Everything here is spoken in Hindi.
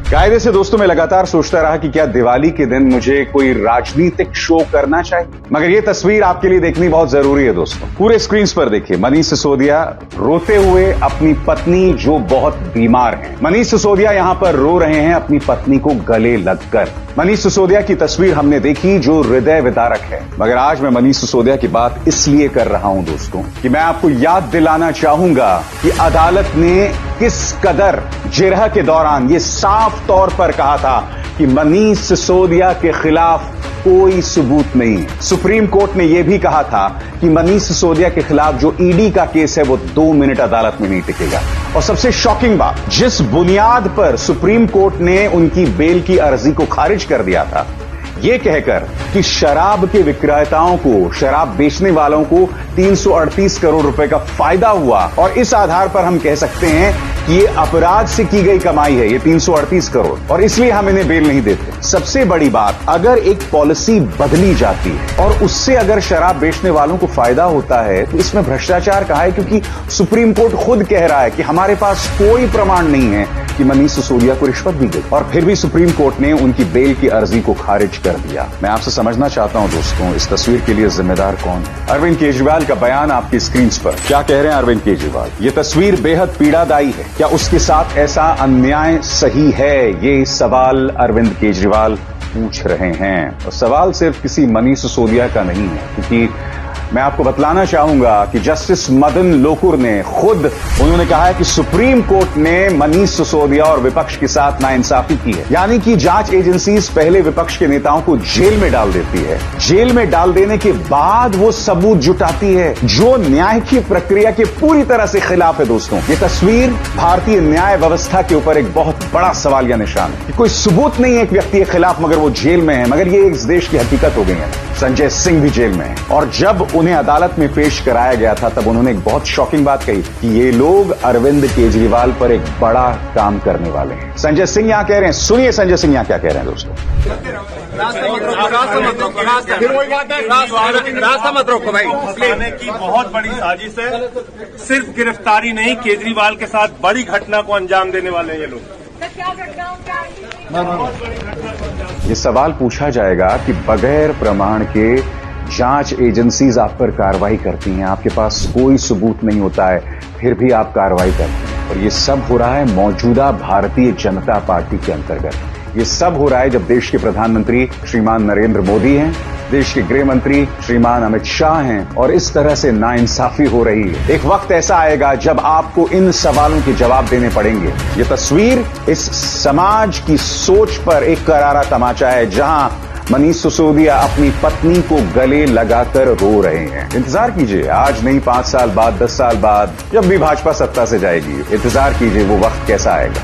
कायदे से दोस्तों मैं लगातार सोचता रहा कि क्या दिवाली के दिन मुझे कोई राजनीतिक शो करना चाहिए, मगर ये तस्वीर आपके लिए देखनी बहुत जरूरी है दोस्तों। पूरे स्क्रीन पर देखिए मनीष सिसोदिया रोते हुए अपनी पत्नी जो बहुत बीमार है। मनीष सिसोदिया यहां पर रो रहे हैं अपनी पत्नी को गले लगकर। मनीष सिसोदिया की तस्वीर हमने देखी जो हृदय विदारक है, मगर आज मैं मनीष सिसोदिया की बात इसलिए कर रहा हूं दोस्तों कि मैं आपको याद दिलाना चाहूंगा कि अदालत ने किस कदर जिरह के दौरान ये साफ तौर पर कहा था कि मनीष सिसोदिया के खिलाफ कोई सबूत नहीं है। सुप्रीम कोर्ट ने यह भी कहा था कि मनीष सिसोदिया के खिलाफ जो ईडी का केस है वो 2 मिनट अदालत में नहीं टिकेगा। और सबसे शॉकिंग बात, जिस बुनियाद पर सुप्रीम कोर्ट ने उनकी बेल की अर्जी को खारिज कर दिया था, ये कहकर कि शराब के विक्रेताओं को, शराब बेचने वालों को 338 करोड़ रुपए का फायदा हुआ, और इस आधार पर हम कह सकते हैं कि ये अपराध से की गई कमाई है, ये 338 करोड़, और इसलिए हम इन्हें बेल नहीं देते। सबसे बड़ी बात, अगर एक पॉलिसी बदली जाती है और उससे अगर शराब बेचने वालों को फायदा होता है तो इसमें भ्रष्टाचार कहाँ है, क्योंकि सुप्रीम कोर्ट खुद कह रहा है कि हमारे पास कोई प्रमाण नहीं है कि मनीष सिसोदिया को रिश्वत दी गई, और फिर भी सुप्रीम कोर्ट ने उनकी बेल की अर्जी को खारिज कर दिया। मैं आपसे समझना चाहता हूं दोस्तों, इस तस्वीर के लिए जिम्मेदार कौन है? अरविंद केजरीवाल का बयान आपकी स्क्रीन पर। क्या कह रहे हैं अरविंद केजरीवाल? ये तस्वीर बेहद पीड़ादायी है। क्या उसके साथ ऐसा अन्याय सही है? ये सवाल अरविंद केजरीवाल पूछ रहे हैं, और सवाल सिर्फ किसी मनीष सिसोदिया का नहीं है, क्योंकि मैं आपको बतलाना चाहूंगा कि जस्टिस मदन लोकुर ने खुद उन्होंने कहा है कि सुप्रीम कोर्ट ने मनीष सिसोदिया और विपक्ष के साथ नाइंसाफी की है। यानी कि जांच एजेंसीज पहले विपक्ष के नेताओं को जेल में डाल देती है, जेल में डाल देने के बाद वो सबूत जुटाती है जो न्याय की प्रक्रिया के पूरी तरह से खिलाफ है। दोस्तों, ये तस्वीर भारतीय न्याय व्यवस्था के ऊपर एक बहुत बड़ा सवाल या निशान है। कोई सबूत नहीं है एक व्यक्ति के खिलाफ, मगर वो जेल में है। मगर ये इस देश की हकीकत हो गई है। संजय सिंह भी जेल में है, और जब उन्हें अदालत में पेश कराया गया था तब उन्होंने एक बहुत शॉकिंग बात कही कि ये लोग अरविंद केजरीवाल पर एक बड़ा काम करने वाले हैं। संजय सिंह यहां कह रहे हैं, सुनिए संजय सिंह यहां क्या कह रहे हैं दोस्तों। रास्ता मत रोको भाई, की बहुत बड़ी साजिश है। सिर्फ गिरफ्तारी नहीं, केजरीवाल के साथ बड़ी घटना को अंजाम देने वाले हैं ये लोग। ये सवाल पूछा जाएगा कि बगैर प्रमाण के जांच एजेंसीज आप पर कार्रवाई करती हैं, आपके पास कोई सबूत नहीं होता है, फिर भी आप कार्रवाई करते हैं, और ये सब हो रहा है मौजूदा भारतीय जनता पार्टी के अंतर्गत। ये सब हो रहा है जब देश के प्रधानमंत्री श्रीमान नरेंद्र मोदी हैं, देश के गृह मंत्री श्रीमान अमित शाह हैं, और इस तरह से नाइंसाफी हो रही है। एक वक्त ऐसा आएगा जब आपको इन सवालों के जवाब देने पड़ेंगे। ये तस्वीर इस समाज की सोच पर एक करारा तमाचा है, जहां मनीष सिसोदिया अपनी पत्नी को गले लगाकर रो रहे हैं। इंतजार कीजिए, आज नहीं 5 साल बाद, 10 साल बाद, जब भी भाजपा सत्ता से जाएगी, इंतजार कीजिए वो वक्त कैसा आएगा।